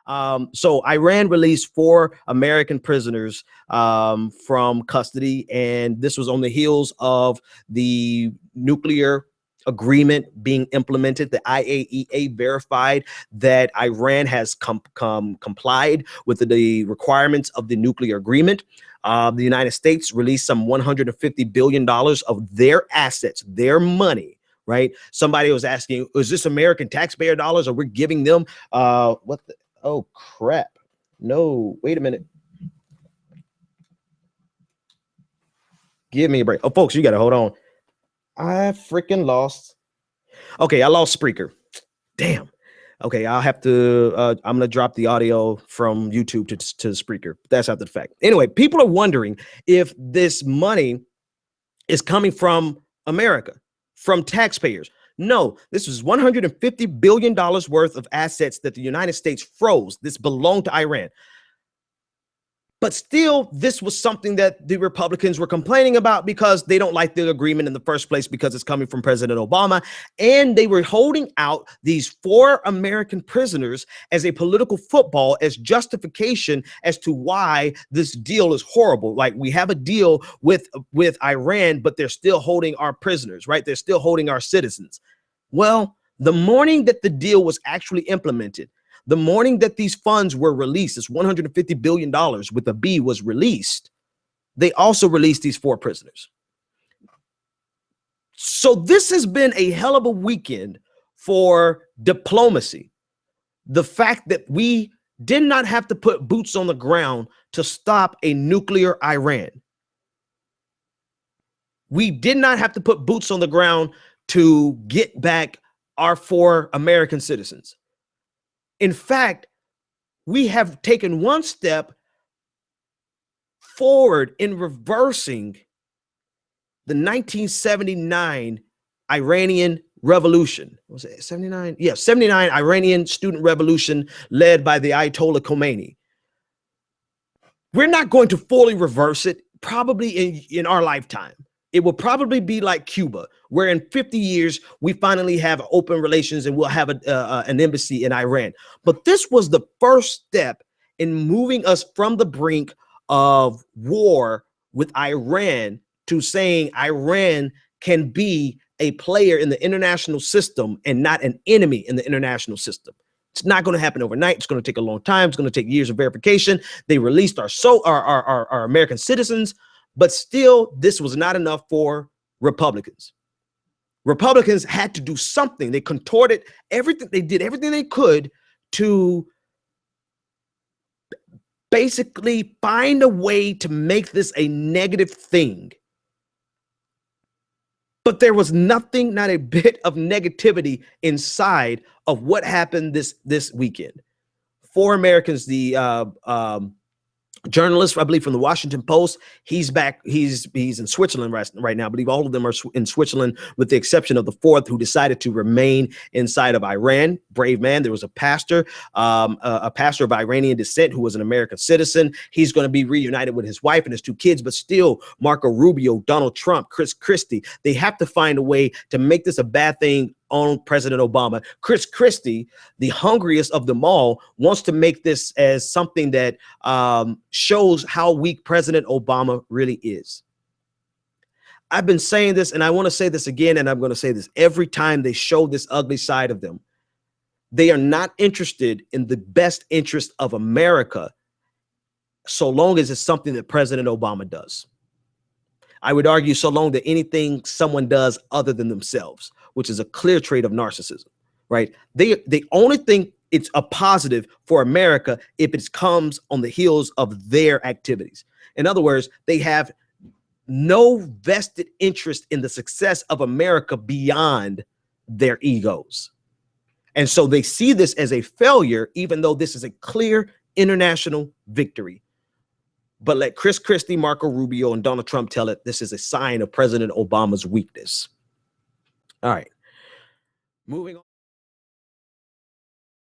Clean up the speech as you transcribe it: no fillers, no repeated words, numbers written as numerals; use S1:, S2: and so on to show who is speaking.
S1: So Iran released 4 American prisoners from custody, and this was on the heels of the nuclear agreement being implemented. The IAEA verified that Iran has complied with the requirements of the nuclear agreement. The United States released some $150 billion of their assets, their money, right? Somebody was asking, is this American taxpayer dollars, or we're giving them what the, oh crap. No, wait a minute. Give me a break. Oh, folks, you got to hold on. I freaking lost. Okay, I lost Spreaker. Damn. Okay, I'll have to, I'm going to drop the audio from YouTube to Spreaker. That's after the fact. Anyway, people are wondering if this money is coming from America, from taxpayers. No, this is $150 billion worth of assets that the United States froze. This belonged to Iran. But still, this was something that the Republicans were complaining about because they don't like the agreement in the first place, because it's coming from President Obama. And they were holding out these 4 American prisoners as a political football, as justification as to why this deal is horrible. Like, we have a deal with Iran, but they're still holding our prisoners, right? They're still holding our citizens. Well, the morning that the deal was actually implemented, the morning that these funds were released, this $150 billion with a B was released, they also released these 4 prisoners. So this has been a hell of a weekend for diplomacy. The fact that we did not have to put boots on the ground to stop a nuclear Iran. We did not have to put boots on the ground to get back our 4 American citizens. In fact, we have taken one step forward in reversing the 1979 Iranian revolution. Was it 79? Yeah, 79 Iranian student revolution led by the Ayatollah Khomeini. We're not going to fully reverse it, probably in our lifetime. It will probably be like Cuba, where in 50 years, we finally have open relations and we'll have an embassy in Iran. But this was the first step in moving us from the brink of war with Iran to saying Iran can be a player in the international system and not an enemy in the international system. It's not going to happen overnight. It's going to take a long time. It's going to take years of verification. They released our American citizens. But still, this was not enough for Republicans. Republicans had to do something. They contorted everything. They did everything they could to basically find a way to make this a negative thing. But there was nothing, not a bit of negativity inside of what happened this weekend. 4 Americans, the journalist, I believe, from the Washington Post, he's back. He's in Switzerland right now. I believe all of them are in Switzerland, with the exception of the 4th, who decided to remain inside of Iran. Brave man. There was a pastor of Iranian descent who was an American citizen. He's going to be reunited with his wife and his 2 kids, but still, Marco Rubio, Donald Trump, Chris Christie, they have to find a way to make this a bad thing on President Obama. Chris Christie, the hungriest of them all, wants to make this as something that shows how weak President Obama really is. I've been saying this, and I want to say this again, and I'm going to say this every time they show this ugly side of them. They are not interested in the best interest of America, so long as it's something that President Obama does. I would argue so long that anything someone does other than themselves, which is a clear trait of narcissism, right? They only think it's a positive for America if it comes on the heels of their activities. In other words, they have no vested interest in the success of America beyond their egos. And so they see this as a failure, even though this is a clear international victory. But let Chris Christie, Marco Rubio, and Donald Trump tell it this is a sign of President Obama's weakness. All right. Moving on.